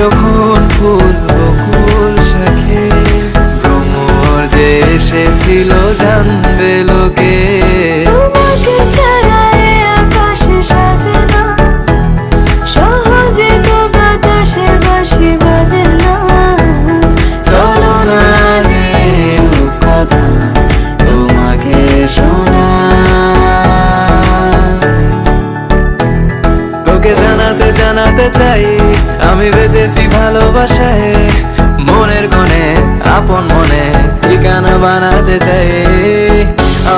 যখন ফুল বকুল শাখে ভ্রমর যে এসেছিল জানবে লোকে। তোমাকে ছাড়া এ আকাশ সাজে না, সহজে তো বাতাসে বাঁশি বাজে না। চলো না যে কথা তোমাকে শোনা, তোকে জানাতে জানাতে চাই আমি বেঁচেছি ভালোবাসায়। মনের কোণে আপন মনে ঠিকানা বানাতে চাই।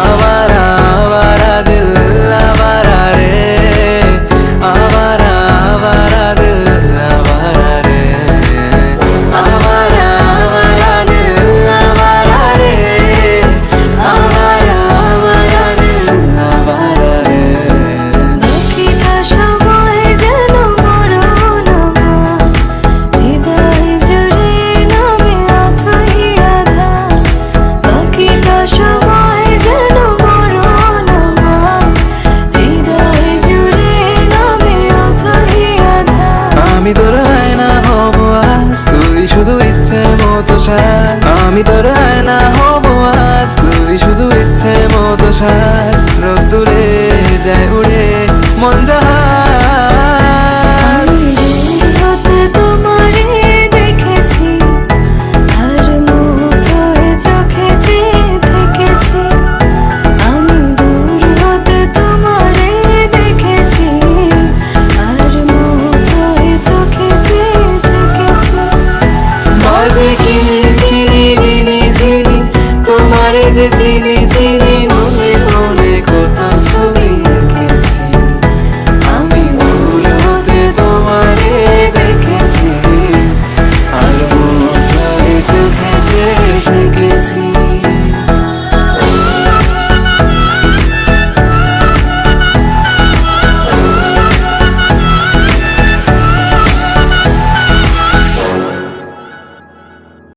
আবারা আবারা দিল আবারা রে, আবারা আবারা দিল আবারা রে, আবারা আবারা দিল আবারা রে, আবারা আবারা দিল আবারা রে। প্রতিটা সময় যেন মরণ আমার, হৃদয় জুড়ে নামে অথই আধার। প্রতিটা সময় যেন মরণ আমার, হৃদয় জুড়ে নামে অথই আধার। আমি তোর আয়না হব আজ, তুই শুধু ইচ্ছে মতো সাজ। আমি তোর আয়না হব আজ, তুই শুধু ইচ্ছে মতো সাজ। রোদ্দুরে যায় উড়ে মন জাহাজ।